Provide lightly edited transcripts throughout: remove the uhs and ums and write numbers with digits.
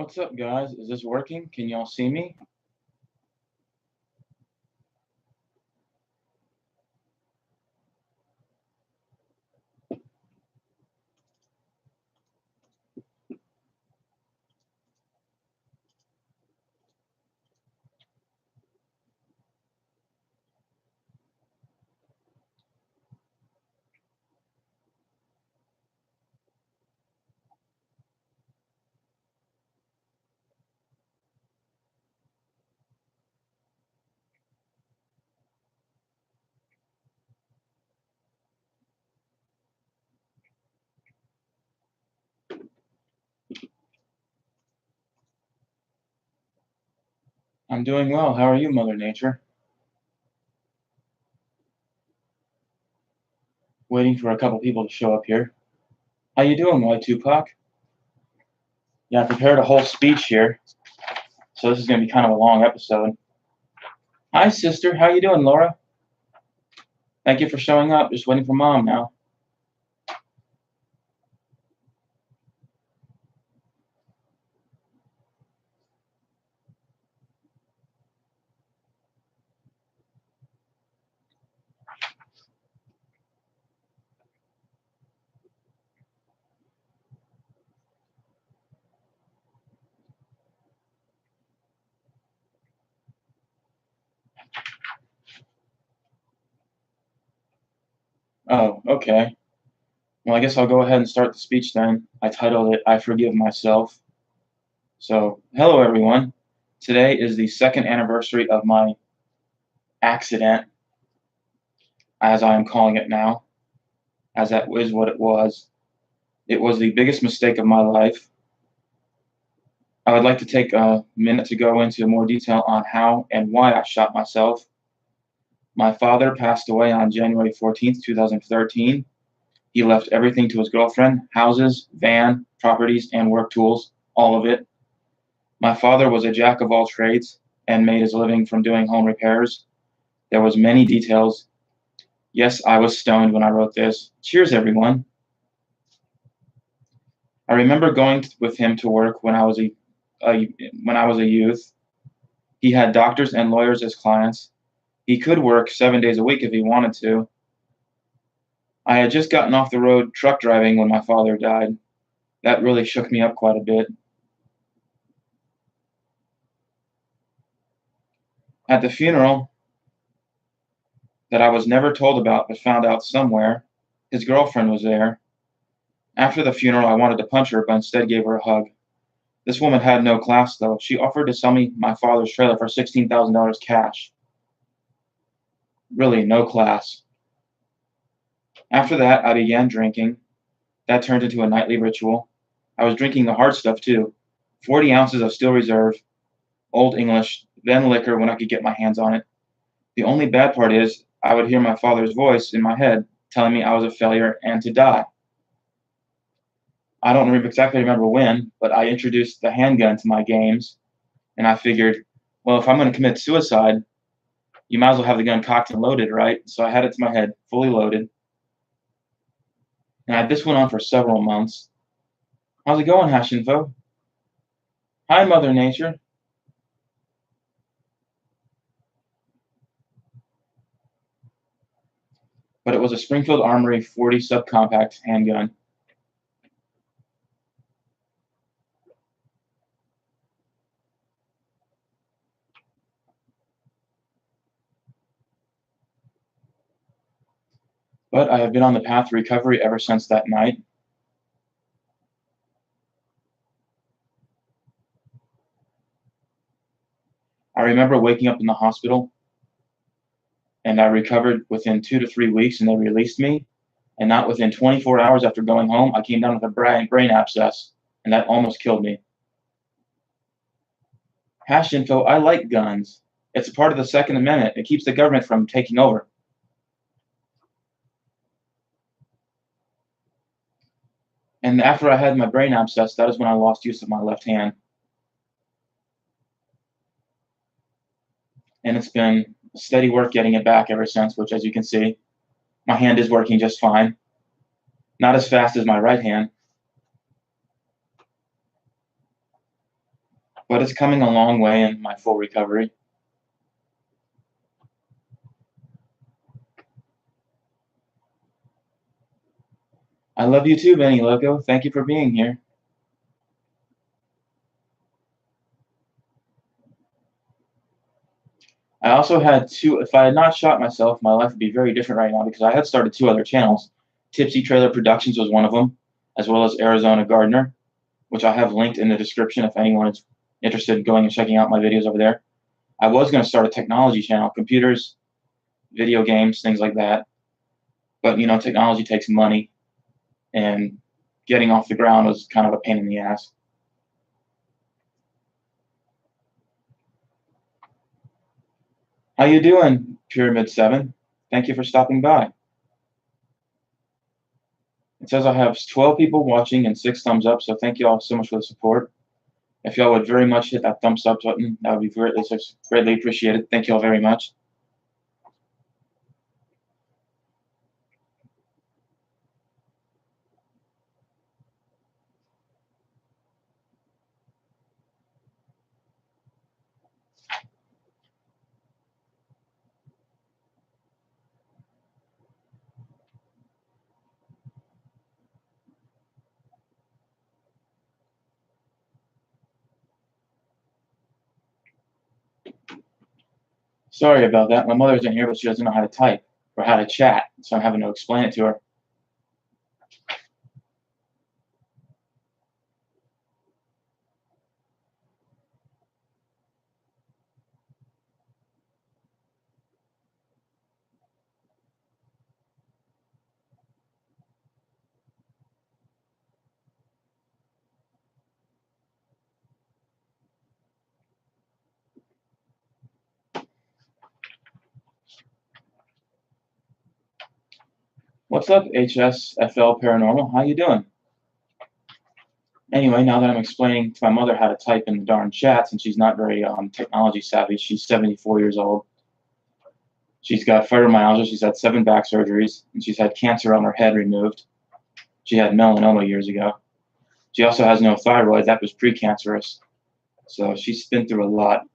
What's up, guys? Is this working? Can y'all see me? I'm doing well. How are you, Mother Nature? Waiting for a couple people to show up here. How you doing, White Tupac? Yeah, I prepared a whole speech here, so this is going to be kind of a long episode. Hi, sister. How you doing, Laura? Thank you for showing up. Just waiting for Mom now. Oh, okay. Well, I guess I'll go ahead and start the speech then. I titled it, I Forgive Myself. So, hello, everyone. Today is the second anniversary of my accident, as I am calling it now, as that is what it was. It was the biggest mistake of my life. I would like to take a minute to go into more detail on how and why I shot myself. My father passed away on January 14th, 2013. He left everything to his girlfriend: houses, van, properties, and work tools, all of it. My father was a jack of all trades and made his living from doing home repairs. There was many details. Yes, I was stoned when I wrote this. Cheers, everyone. I remember going with him to work when I was a youth. He had doctors and lawyers as clients. He could work 7 days a week if he wanted to. I had just gotten off the road truck driving when my father died. That really shook me up quite a bit. At the funeral, that I was never told about but found out somewhere, his girlfriend was there. After the funeral, I wanted to punch her, but instead gave her a hug. This woman had no class, though. She offered to sell me my father's trailer for $16,000 cash. Really, no class. After that, I began drinking. That turned into a nightly ritual. I was drinking the hard stuff, too. 40 ounces of Steel Reserve, Old English, then liquor when I could get my hands on it. The only bad part is I would hear my father's voice in my head telling me I was a failure and to die. I don't exactly remember when, but I introduced the handgun to my games, and I figured, well, if I'm going to commit suicide, you might as well have the gun cocked and loaded, right? So I had it to my head, fully loaded. And this went on for several months. How's it going, Hash Info? Hi, Mother Nature. But it was a Springfield Armory 40 subcompact handgun. But I have been on the path to recovery ever since that night. I remember waking up in the hospital, and I recovered within 2 to 3 weeks, and they released me. And not within 24 hours after going home, I came down with a brain abscess, and that almost killed me. Hash Info, I like guns. It's a part of the Second Amendment. It keeps the government from taking over. And after I had my brain abscess, that is when I lost use of my left hand. And it's been steady work getting it back ever since, which, as you can see, my hand is working just fine. Not as fast as my right hand. but it's coming a long way in my full recovery. I love you too, Benny Loco. Thank you for being here. I also had two, if I had not shot myself, my life would be very different right now because I had started two other channels. Tipsy Trailer Productions was one of them, as well as Arizona Gardener, which I have linked in the description if anyone is interested in going and checking out my videos over there. I was going to start a technology channel, computers, video games, things like that. But, technology takes money, and getting off the ground was kind of a pain in the ass. How you doing, Pyramid 7? Thank you for stopping by. It says I have 12 people watching and 6 thumbs up, so thank you all so much for the support. If y'all would very much hit that thumbs up button, that would be greatly appreciated. Thank you all very much. Sorry about that. My mother's in here, but she doesn't know how to type or how to chat, so I'm having to explain it to her. What's up, HSFL Paranormal? How you doing? Anyway, now that I'm explaining to my mother how to type in the darn chat, since she's not very technology savvy, she's 74 years old. She's got fibromyalgia. She's had 7 back surgeries, and she's had cancer on her head removed. She had melanoma years ago. She also has no thyroid. That was precancerous. So she's been through a lot.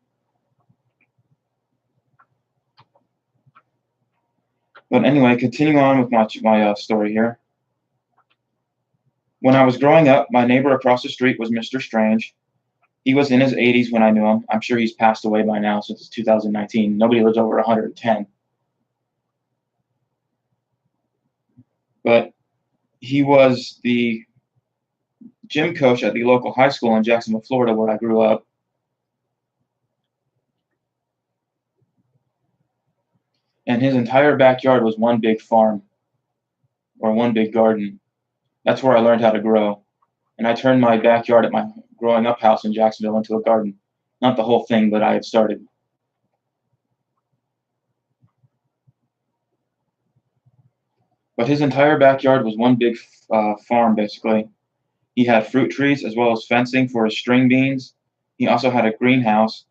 But anyway, continuing on with my story here. When I was growing up, my neighbor across the street was Mr. Strange. He was in his 80s when I knew him. I'm sure he's passed away by now since it's 2019. Nobody lives over 110. But he was the gym coach at the local high school in Jacksonville, Florida, where I grew up. And his entire backyard was one big farm or one big garden. That's where I learned how to grow. And I turned my backyard at my growing up house in Jacksonville into a garden. Not the whole thing, but I had started. But his entire backyard was one big farm, basically. He had fruit trees as well as fencing for his string beans. He also had a greenhouse.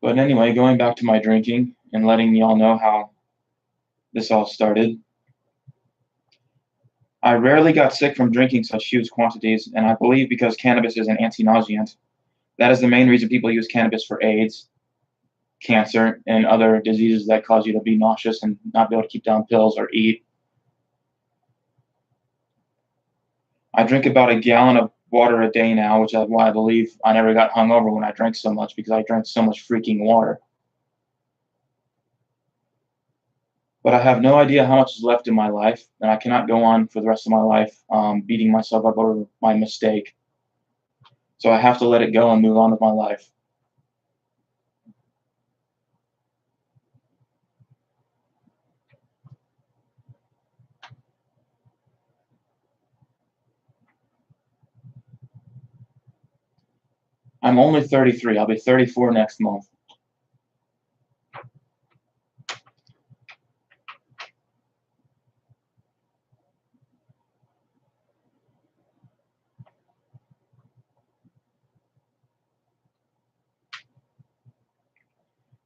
But anyway, going back to my drinking and letting y'all know how this all started. I rarely got sick from drinking such huge quantities, and I believe because cannabis is an anti-nauseant. That is the main reason people use cannabis for AIDS, cancer, and other diseases that cause you to be nauseous and not be able to keep down pills or eat. I drink about a gallon of water a day now, which is why I believe I never got hungover when I drank so much, because I drank so much freaking water. But I have no idea how much is left in my life, and I cannot go on for the rest of my life beating myself up over my mistake. So I have to let it go and move on with my life. I'm only 33. I'll be 34 next month.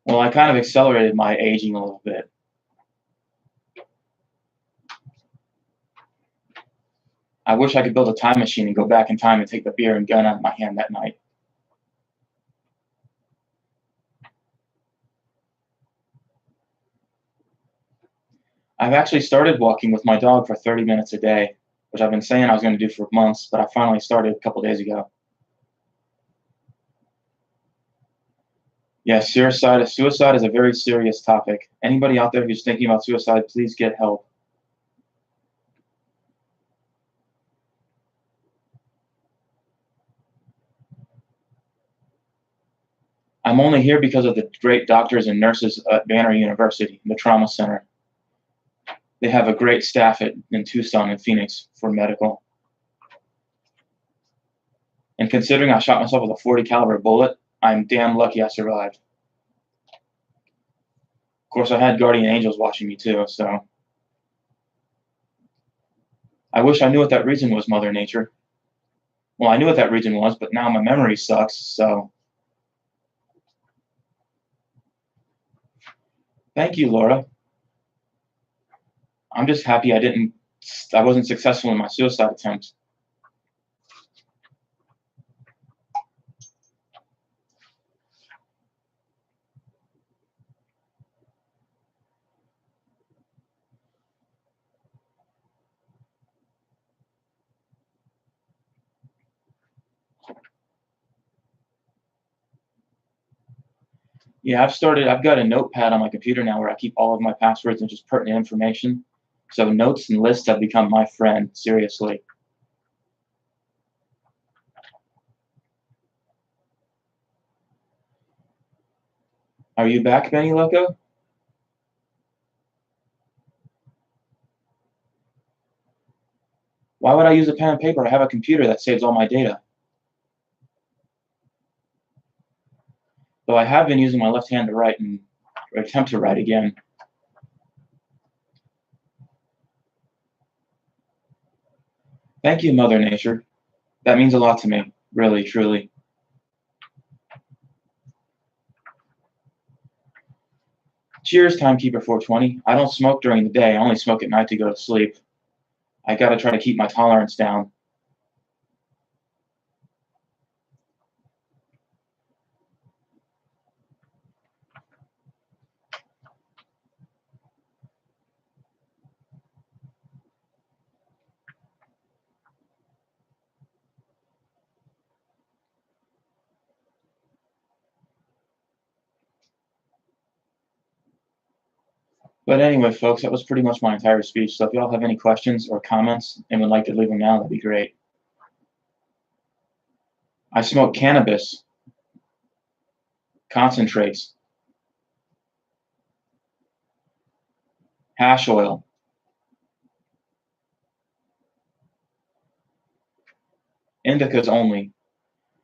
Well, I kind of accelerated my aging a little bit. I wish I could build a time machine and go back in time and take the beer and gun out of my hand that night. I've actually started walking with my dog for 30 minutes a day, which I've been saying I was going to do for months, but I finally started a couple days ago. Yes, suicide is a very serious topic. Anybody out there who's thinking about suicide, please get help. I'm only here because of the great doctors and nurses at Banner University, the trauma center. They have a great staff in Tucson and Phoenix for medical. And considering I shot myself with a .40 caliber bullet, I'm damn lucky I survived. Of course, I had guardian angels watching me too, so. I wish I knew what that reason was, Mother Nature. Well, I knew what that reason was, but now my memory sucks, so. Thank you, Laura. I'm just happy I wasn't successful in my suicide attempt. Yeah, I've got a notepad on my computer now where I keep all of my passwords and just pertinent information. So notes and lists have become my friend, seriously. Are you back, Benny Loco? Why would I use a pen and paper? I have a computer that saves all my data. Though I have been using my left hand to write and attempt to write again. Thank you, Mother Nature. That means a lot to me, really, truly. Cheers, Timekeeper 420. I don't smoke during the day. I only smoke at night to go to sleep. I gotta try to keep my tolerance down. But anyway, folks, that was pretty much my entire speech. So if y'all have any questions or comments and would like to leave them now, that'd be great. I smoke cannabis, concentrates, hash oil, indicas only.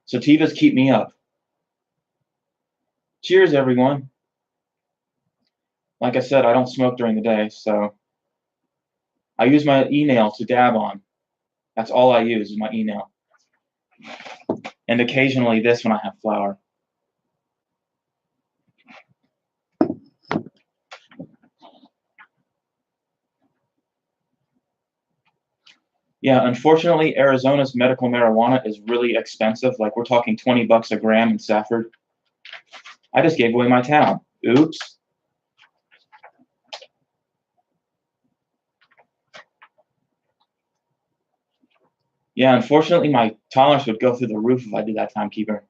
Sativas keep me up. Cheers, everyone. Like I said, I don't smoke during the day, so I use my e-nail to dab on. That's all I use is my e-nail. And occasionally this when I have flour. Yeah, unfortunately, Arizona's medical marijuana is really expensive. Like we're talking $20 a gram in Safford. I just gave away my town. Oops. Yeah, unfortunately, my tolerance would go through the roof if I did that, Timekeeper.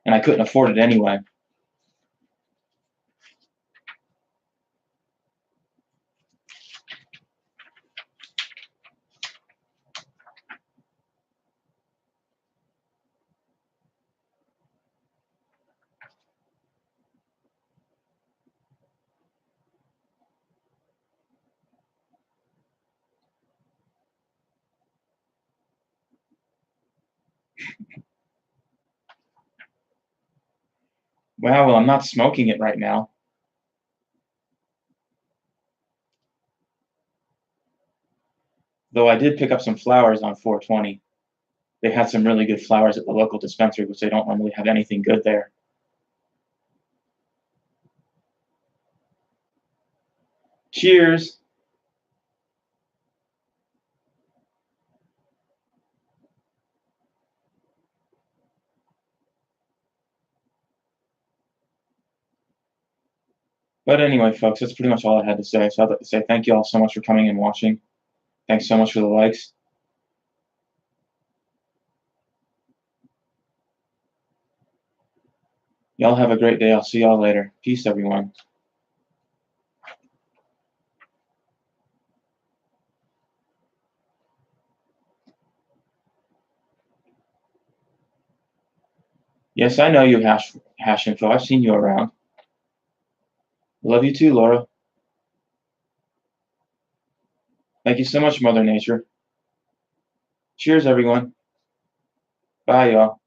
And I couldn't afford it anyway. Well, I'm not smoking it right now. Though I did pick up some flowers on 420. They had some really good flowers at the local dispensary, which they don't normally have anything good there. Cheers. But anyway, folks, that's pretty much all I had to say. So I'd like to say thank you all so much for coming and watching. Thanks so much for the likes. Y'all have a great day. I'll see y'all later. Peace, everyone. Yes, I know you, hash info. I've seen you around. Love you too, Laura. Thank you so much, Mother Nature. Cheers, everyone. Bye, y'all.